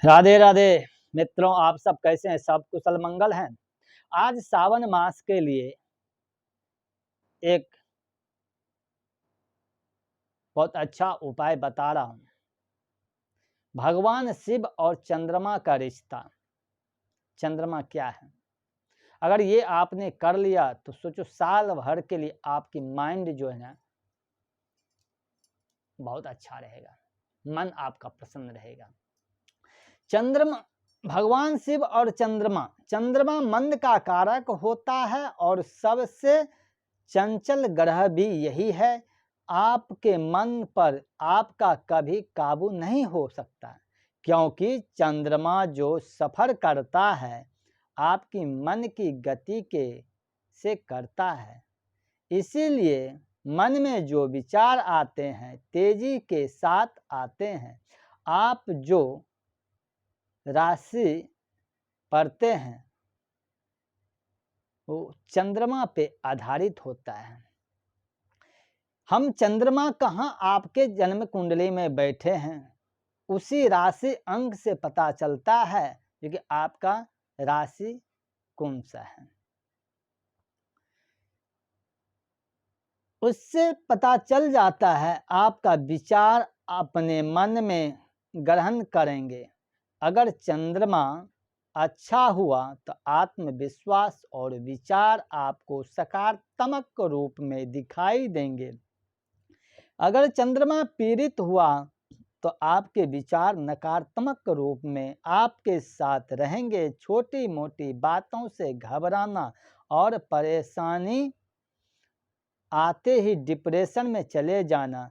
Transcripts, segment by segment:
राधे राधे मित्रों, आप सब कैसे हैं? सब कुशल मंगल हैं। आज सावन मास के लिए एक बहुत अच्छा उपाय बता रहा हूं। भगवान शिव और चंद्रमा का रिश्ता। चंद्रमा क्या है? अगर ये आपने कर लिया तो सोचो, साल भर के लिए आपकी माइंड जो है ना बहुत अच्छा रहेगा, मन आपका प्रसन्न रहेगा। चंद्रमा, भगवान शिव और चंद्रमा। चंद्रमा मन का कारक होता है और सबसे चंचल ग्रह भी यही है। आपके मन पर आपका कभी काबू नहीं हो सकता, क्योंकि चंद्रमा जो सफर करता है आपकी मन की गति के से करता है। इसीलिए मन में जो विचार आते हैं तेजी के साथ आते हैं। आप जो राशि पढ़ते हैं वो चंद्रमा पे आधारित होता है। हम चंद्रमा कहाँ आपके जन्म कुंडली में बैठे हैं उसी राशि अंक से पता चलता है कि आपका राशि कौन सा है। उससे पता चल जाता है आपका विचार अपने मन में ग्रहण करेंगे। अगर चंद्रमा अच्छा हुआ तो आत्मविश्वास और विचार आपको सकारात्मक रूप में दिखाई देंगे। अगर चंद्रमा पीड़ित हुआ तो आपके विचार नकारात्मक रूप में आपके साथ रहेंगे। छोटी मोटी बातों से घबराना और परेशानी आते ही डिप्रेशन में चले जाना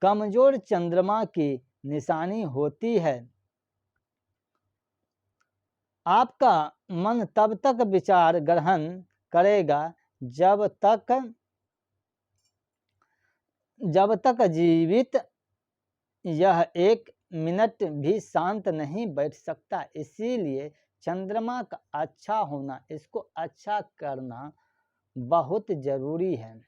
कमजोर चंद्रमा की निशानी होती है। आपका मन तब तक विचार ग्रहण करेगा जब तक जीवित यह एक मिनट भी शांत नहीं बैठ सकता। इसीलिए चंद्रमा का अच्छा होना, इसको अच्छा करना बहुत जरूरी है।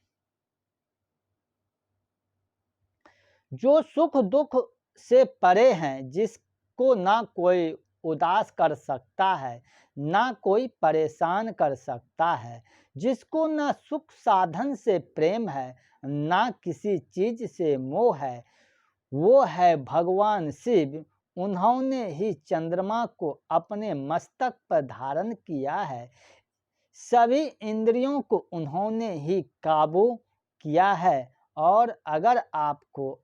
जो सुख दुख से परे हैं, जिसको ना कोई उदास कर सकता है ना कोई परेशान कर सकता है, जिसको ना सुख साधन से प्रेम है ना किसी चीज से मोह है, वो है भगवान शिव। उन्होंने ही चंद्रमा को अपने मस्तक पर धारण किया है। सभी इंद्रियों को उन्होंने ही काबू किया है। और अगर आपको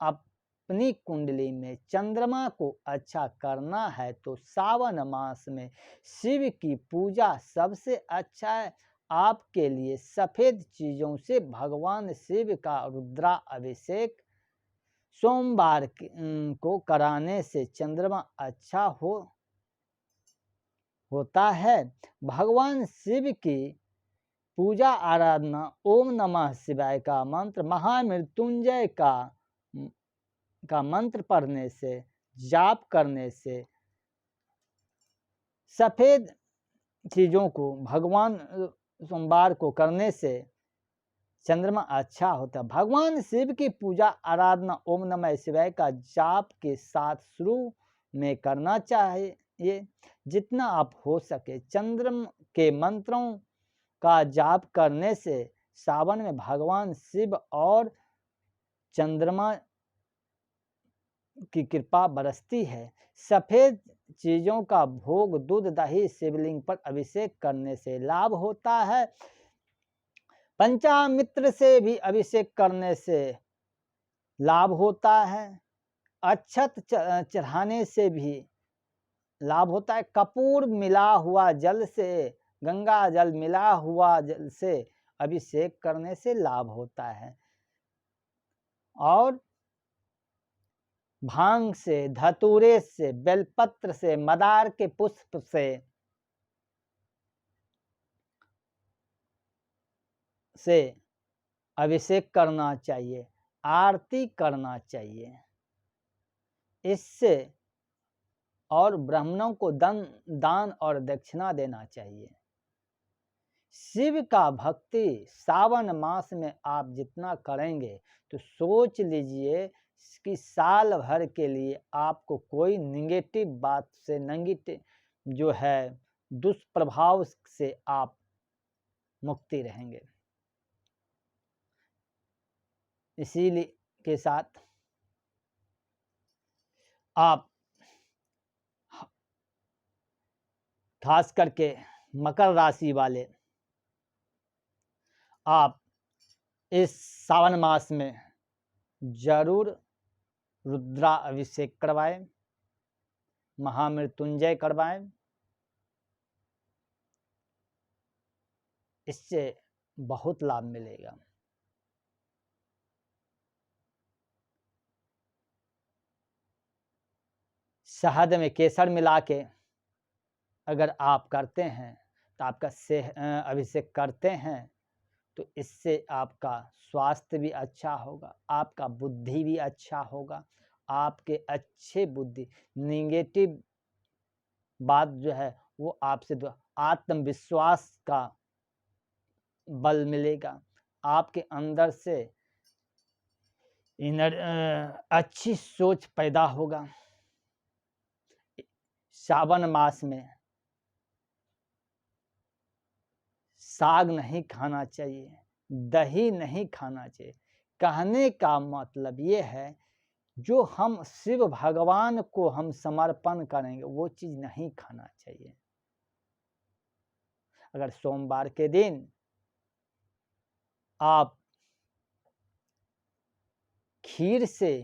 अपनी कुंडली में चंद्रमा को अच्छा करना है तो सावन मास में शिव की पूजा सबसे अच्छा है। आपके लिए सफेद चीजों से भगवान शिव का रुद्रा अभिषेक सोमवार को कराने से चंद्रमा अच्छा होता है। भगवान शिव की पूजा आराधना ओम नमः शिवाय का मंत्र, महामृत्युंजय का मंत्र पढ़ने से, जाप करने से, सफेद चीजों को भगवान सोमवार को करने से चंद्रमा अच्छा होता है। भगवान शिव की पूजा आराधना ओम नमः शिवाय का जाप के साथ शुरू में करना चाहिए। जितना आप हो सके चंद्रमा के मंत्रों का जाप करने से सावन में भगवान शिव और चंद्रमा की कृपा बरसती है। सफेद चीजों का भोग, दूध दही शिवलिंग पर अभिषेक करने से लाभ होता है। पंचामित्र से भी अभिषेक करने से लाभ होता है। अक्षत चढ़ाने से भी लाभ होता है। कपूर मिला हुआ जल से, गंगा जल मिला हुआ जल से अभिषेक करने से लाभ होता है। और भांग से, धतूरे से, बेलपत्र से, मदार के पुष्प से अभिषेक करना चाहिए, आरती करना चाहिए। इससे और ब्राह्मणों को दान और दक्षिणा देना चाहिए। शिव का भक्ति सावन मास में आप जितना करेंगे तो सोच लीजिए कि साल भर के लिए आपको कोई निगेटिव बात से, नेगेटिव जो है दुष्प्रभाव से आप मुक्ति रहेंगे। इसीलिए के साथ आप खास करके मकर राशि वाले आप इस सावन मास में जरूर रुद्रा अभिषेक करवाएं, महामृत्युंजय करवाएं। इससे बहुत लाभ मिलेगा। शहद में केसर मिला के अगर आप करते हैं तो आपका अभिषेक करते हैं तो इससे आपका स्वास्थ्य भी अच्छा होगा, आपका बुद्धि भी अच्छा होगा, आपके अच्छे बुद्धि निगेटिव बात जो है वो आपसे आत्मविश्वास का बल मिलेगा, आपके अंदर से अच्छी सोच पैदा होगा। सावन मास में साग नहीं खाना चाहिए, दही नहीं खाना चाहिए। कहने का मतलब ये है जो हम शिव भगवान को हम समर्पण करेंगे वो चीज नहीं खाना चाहिए। अगर सोमवार के दिन आप खीर से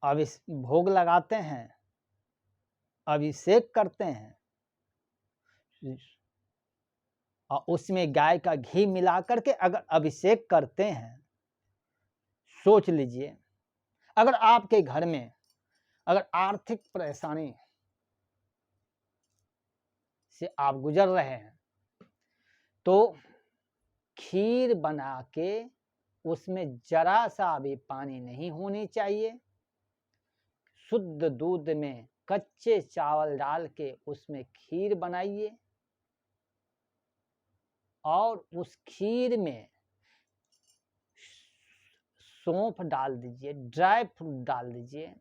भोग लगाते हैं, अभिषेक करते हैं और उसमें गाय का घी मिला करके अगर अभिषेक करते हैं, सोच लीजिए अगर आपके घर में अगर आर्थिक परेशानी से आप गुजर रहे हैं तो खीर बना के उसमें जरा सा भी पानी नहीं होनी चाहिए, शुद्ध दूध में कच्चे चावल डाल के उसमें खीर बनाइए और उस खीर में सौंफ डाल दीजिए, ड्राई फ्रूट डाल दीजिए,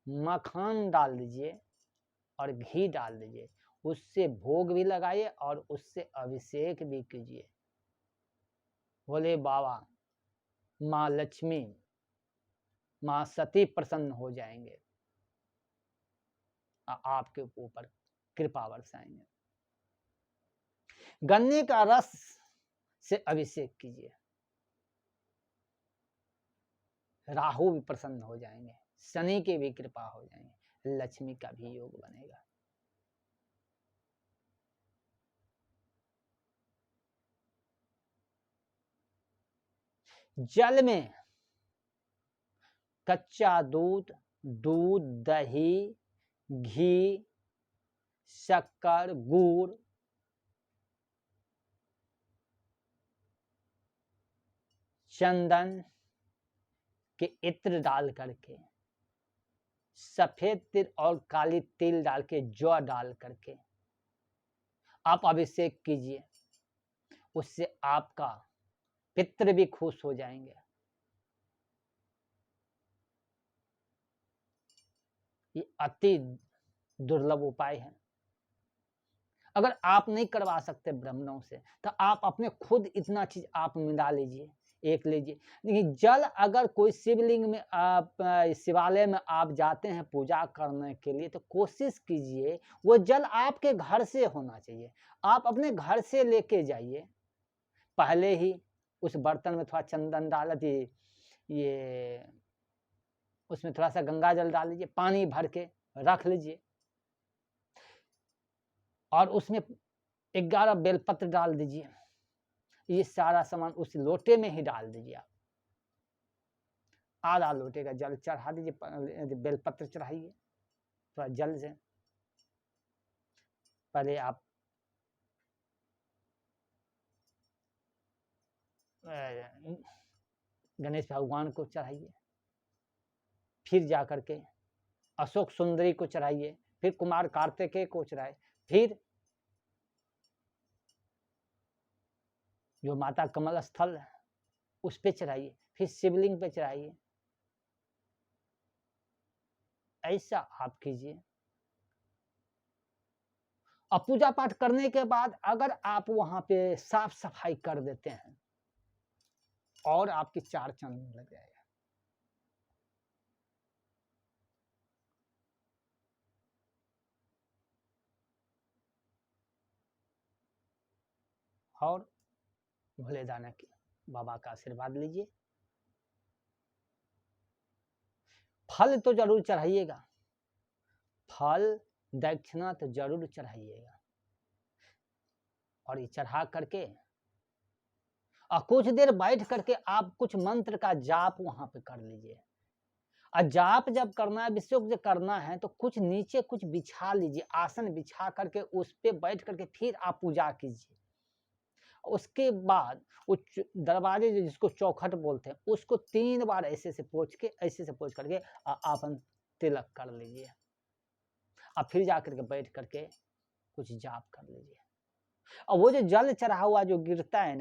मक्खन डाल दीजिए और घी डाल दीजिए, उससे भोग भी लगाइए और उससे अभिषेक भी कीजिए। बोले बाबा माँ लक्ष्मी, माँ सती प्रसन्न हो जाएंगे, आपके ऊपर कृपा बरसाएंगे। गन्ने का रस से अभिषेक कीजिए, राहु भी प्रसन्न हो जाएंगे, शनि की भी कृपा हो जाएंगे, लक्ष्मी का भी योग बनेगा। जल में कच्चा दूध, दूध, दही, घी, शक्कर, गुड़, चंदन के इत्र डाल करके, सफेद तिल और काली तिल डाल के, जौ डाल करके आप अभिषेक कीजिए, उससे आपका पितृ भी खुश हो जाएंगे। ये अति दुर्लभ उपाय है। अगर आप नहीं करवा सकते ब्राह्मणों से तो आप अपने खुद इतना चीज आप मिला लीजिए, एक लीजिए। देखिए जल अगर कोई शिवलिंग में आप शिवालय में आप जाते हैं पूजा करने के लिए तो कोशिश कीजिए वो जल आपके घर से होना चाहिए, आप अपने घर से लेके जाइए, पहले ही उस बर्तन में थोड़ा चंदन डाल दिए, ये उसमें थोड़ा सा गंगा जल डाल लीजिए, पानी भर के रख लीजिए और उसमें 11 बेलपत्र डाल दीजिए, ये सारा सामान उस लोटे में ही डाल दीजिए। आप आधा लोटे का जल चढ़ा दीजिए, बेलपत्र चढ़ाइए थोड़ा जल से। पहले आप गणेश भगवान को चढ़ाइए, फिर जाकर के अशोक सुंदरी को चढ़ाइए, फिर कुमार कार्तिकेय को चढ़ाए, फिर जो माता कमल स्थल है उस पे चढ़ाइए, फिर शिवलिंग पे चढ़ाइए, ऐसा आप कीजिए। अब पूजा पाठ करने के बाद अगर आप वहाँ पे साफ-सफाई कर देते हैं और आपकी 4 चाँद लग जाएगा। और भोले दाना की बाबा का आशीर्वाद लीजिए। फल तो ज़रूर चढ़ाइएगा, फल, दक्षिणा तो ज़रूर चढ़ाइएगा और ये चढ़ा करके कुछ देर बैठ करके आप कुछ मंत्र का जाप वहाँ पे कर लीजिए। जाप जब करना है, विशुद्ध जब करना है तो कुछ नीचे कुछ बिछा लीजिए, आसन बिछा करके उस पे बैठ करके फिर आप पूजा कीजिए। उसके बाद वो दरवाजे जिसको चौखट बोलते हैं, उसको 3 बार ऐसे से पोंछ करके आपन तिलक कर लीजिए। फिर जा करके बैठ करके कुछ जाप कर लीजिए। और वो जो जल चढ़ा हुआ जो गिरता है ना